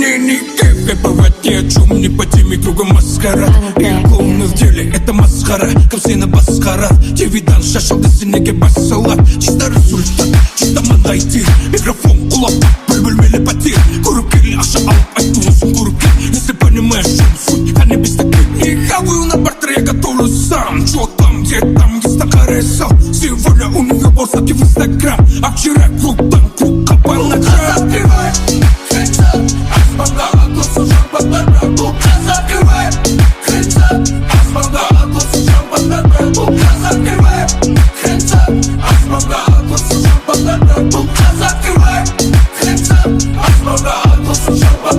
волнений. Кайф кайфовать ни о чем, не по теме, кругом маскарад. Клоуны в деле, это масхара, кавсина басхара. Тивидан, шашал, десинеге бассалат. Чисто результат, чисто мандайти. Микрофон, кулак, бульбуль, потир. Курукили, аша, алп, айтулусун, куруки. Если понимаешь, в чем суть, а не без таких. Не хаваю на бартер, я готовлю сам. Чё там, где там, есть такая сал. Сегодня у нее волосы в инстаграм. А вчера круг там, круг копал на край. Закрывай, хэнса, асманда, атласу, шампан, бука, закрывай, хэнса, асманда, атласу, шампан, бука, закрывай, хэнса, асманда, атласу, шампан, бука, закрывай, хэнса, асманда, атласу, шампан.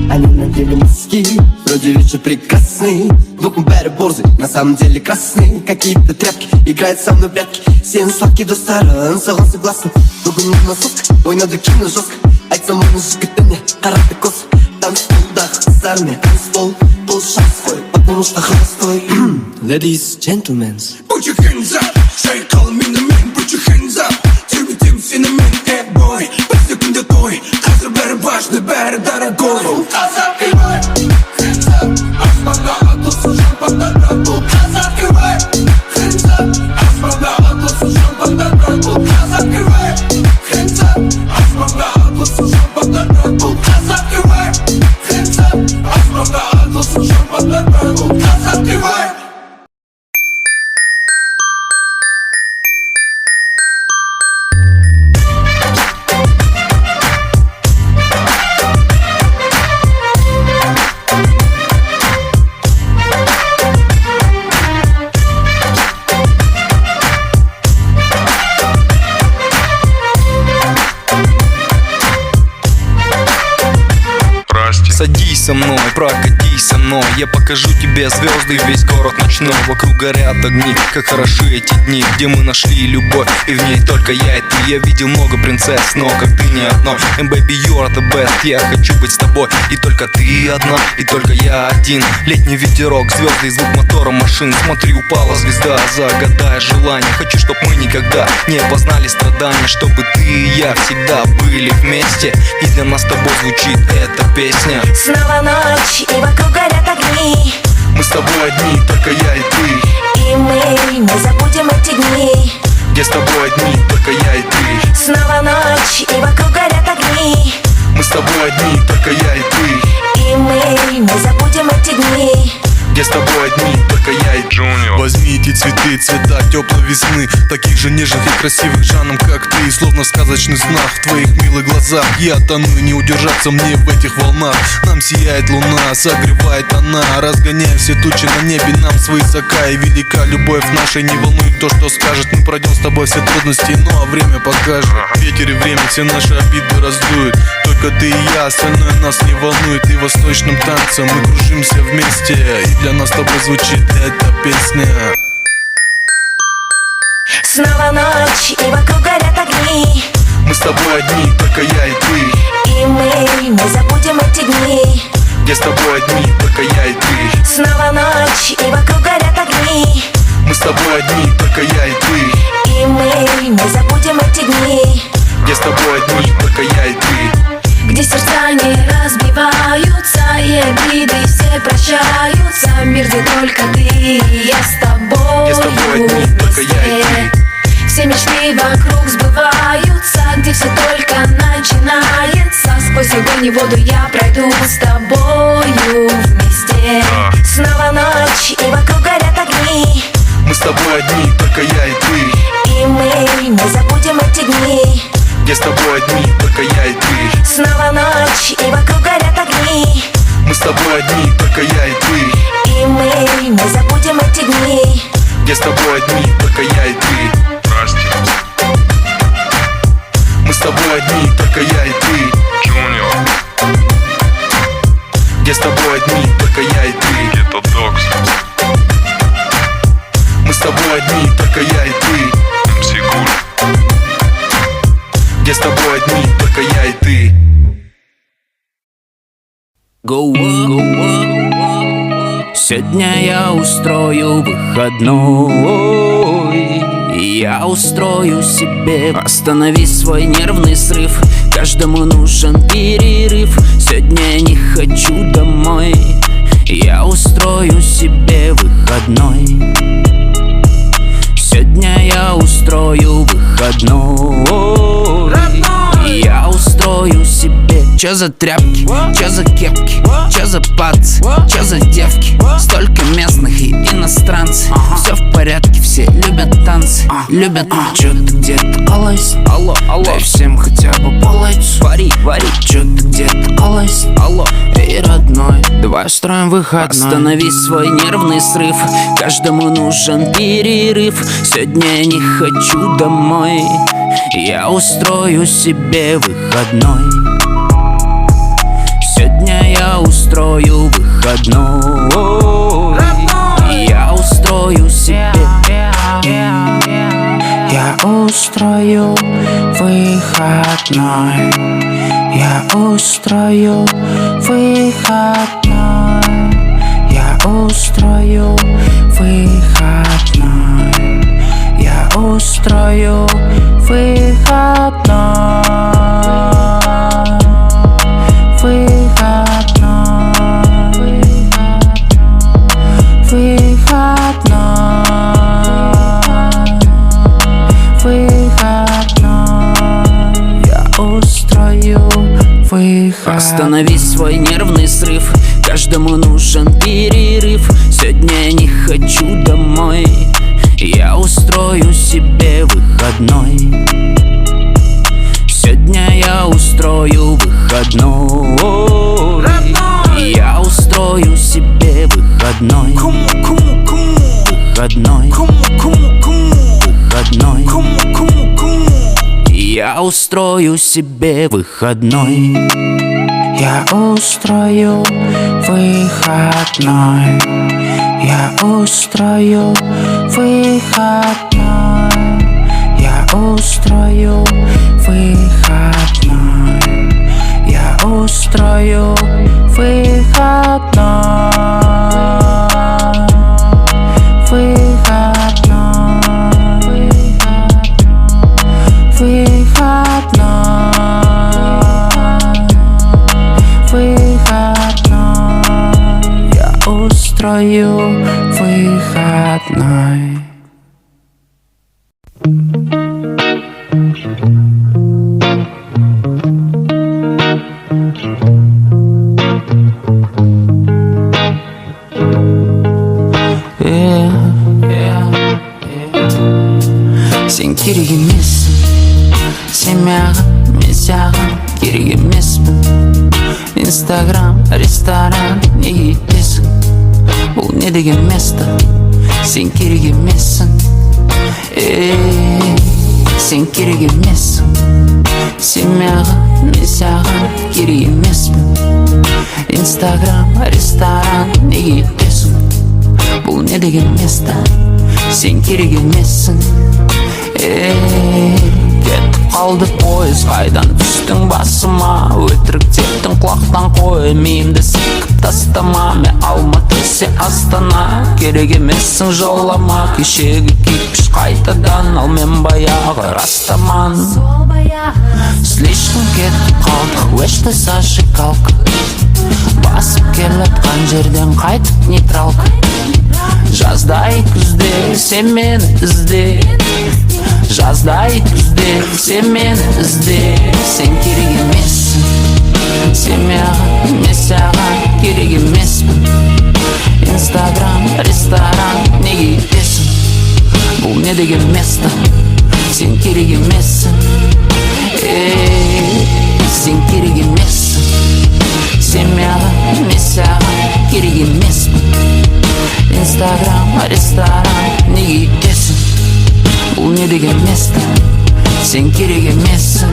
Они надели маски, вроде вижу прекрасный. Вокруг бэри борзый, на самом деле красный. Какие-то тряпки, играет со мной в прятки. Все сладкие до сторон, согласен. Другу нужна соска, ой, надо кинуть жестко. Айтса можно сжигать мне, карате кос. Танцпол, да, с армией, танцпол. Полшаг свой, потому что холостой. Ladies, gentlemen, Put your hands up, say call me the man. Put your hands up, тебе тем cinnamon, hey boy. По секунде той, казар бэри важный, бэри дорогой. Бука закрывай, hands up, асманда, атласу, шампан, бука закрывай, hands up, асманда, атласу, шампан, бука закрывай, hands up, асманда, атласу, шампан, бука закрывай, hands up, асманда, атласу, шампан, бука закрывай. Садись со мной, прокатись со мной. Я покажу тебе звезды, весь город ночной. Вокруг горят огни, как хороши эти дни, где мы нашли любовь, и в ней только я и ты. Я видел много принцесс, но как ты не одной. And baby, you're the best, я хочу быть с тобой. И только ты одна, и только я один. Летний ветерок, звезды и звук мотора машин. Смотри, упала звезда, загадай желание. Хочу, чтоб мы никогда не познали страдания, чтобы ты и я всегда были вместе. И для нас с тобой звучит эта песня. Снова ночь, и вокруг горят огни. Мы с тобой одни, только я и ты. И мы не забудем эти дни, где с тобой одни, только я и ты. Снова ночь, и вокруг горят огни. Мы с тобой одни, только я и ты. И мы не забудем эти дни, где с тобой одни, только я и Джуниор. Возьми эти цветы, цвета теплой весны, таких же нежных и красивых жаном, как ты. Словно в сказочных снах, в твоих милых глазах я тону, и не удержаться мне в этих волнах. Нам сияет луна, согревает она, разгоняя все тучи на небе. Нам свысока и велика любовь наша. Не волнует то, что скажет, мы пройдем с тобой все трудности, ну а время покажет. Ветер и время все наши обиды раздуют. Только ты и я, остальное нас не волнует. И в восточном танце мы кружимся вместе, и для нас с тобой звучит эта песня. Снова ночь, и вокруг горят огни. Мы с тобой одни, только я и ты. И мы не забудем эти дни, где с тобой одни, только я и ты. Снова ночь, и вокруг горят огни. Мы с тобой одни, только я и ты. И мы не забудем эти дни, где с тобой одни, только я и ты. где сердца не разбиваются, и обиды все прощаются. Мир, где только ты и я с тобой, где с тобой одни, только я и ты. Все мечты вокруг сбываются, где все только начинается. Сквозь огонь и воду я пройду с тобою вместе. Снова ночь, и вокруг горят огни. Мы с тобой одни, только я и ты. И мы не забудем эти дни, где с тобой одни, только я и ты. Снова ночь, и вокруг горят огни. Мы с тобой одни, только я и ты. И мы не забудем эти дни, где с тобой одни, только я и ты. Мы с тобой одни, только я и ты. Джуниор. Где с тобой одни, только я и ты. Это Докс. Мы с тобой одни, только я и ты. МС Гуль. Где с тобой одни, только я и ты. Go up, go up. Сегодня я устрою выходной, и Я устрою себе. Останови свой нервный срыв. Каждому нужен перерыв. Сегодня я не хочу домой. Я устрою себе выходной. Сегодня я устрою выходной. Я устрою себе. Чё за тряпки, чё за кепки, чё за пацы, чё за девки. Столько местных и иностранцев. Все в порядке, все любят танцы. Любят, чё ты где-то колось. Алло, алло, дай всем хотя бы полойцу. Вари, вари, чё ты где-то колось. Алло, эй, родной, давай устроим выходной. Останови свой нервный срыв. Каждому нужен перерыв. Сегодня я не хочу домой. Я устрою себе выходной. Сегодня я устрою выходной. Я устрою себе. Я устрою выходной. Я устрою выходной. Я устрою выходной. Я устрою выходной. Останови свой нервный срыв. Каждому нужен перерыв. Сегодня я не хочу домой. Я устрою себе выходной. Сегодня я устрою выходной. Я устрою себе выходной. Выходной. Выходной. Я устрою себе выходной. Я устрою выходной. Я устрою выходной. Я устрою выходной. Я устрою выходной. Устрою выходной. Сен керек емессің, сен маған, мен саған керек емеспін. Инстаграм, ресторан, неге кетесің? Бұл не деген место? Сен керек емессің. Сен керек емессің. Сен маған, мен саған керек емеспін. Инстаграм, ресторан, неге кетесің? Бұл не деген место? Сен керек емессің. Кетіп қалды пойыз, қайдан түстің басыма? Өтірік тектің құлақтан қой, миымды сілкіп тастама. Мен Алматы, сен Астана, керек емессің жолама. Кешегі кипіш қайтадан, ал мен баяғы растаман. Слишком кетіп қалдық, өшті зажигалка. Басып келатқан жерден қайтып нейтралка. Жаздай күзде сен мені ізде. Жаздай күзде сен мені ізде. Сен керек емессің. Сен маған, мен саған керек емеспін. Инстаграм, ресторан, неге кетесің? Бұл не деген место? Сен керек емессің. Сен керек емессің. Сен маған, мен саған керек емеспін. Инстаграм, ресторан, неге кетесің? Бұл не деген место? Сен керек емессің.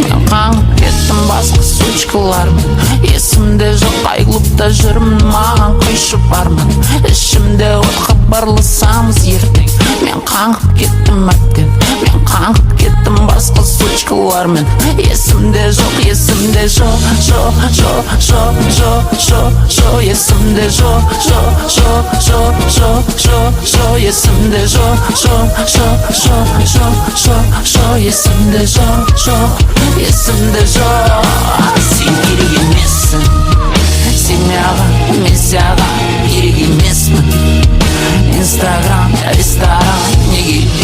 Мен қаңып кеттім басқа сучкалармен. Есімде жоқ қай клубта жүрмін, маған құйшы бармын. Ішімде от, хабарласамыз ертең. Мен қаңып кеттім әттен. Мен қаңып кеттім басқа сучкалармен. Есімде жоқ есімде жоқ, жоқ, жоқ, жоқ, жоқ, жоқ, жоқ, есімде жоқ, жоқ, жоқ, жоқ, жоқ, жоқ, жоқ, есімде жоқ, жоқ, жоқ, жоқ, жоқ, жоқ, жоқ, есімде жоқ, жоқ, есімде жоқ. Сен керек емессің, сен маған, мен саған керек емеспін. Инстаграм, ресторан, неге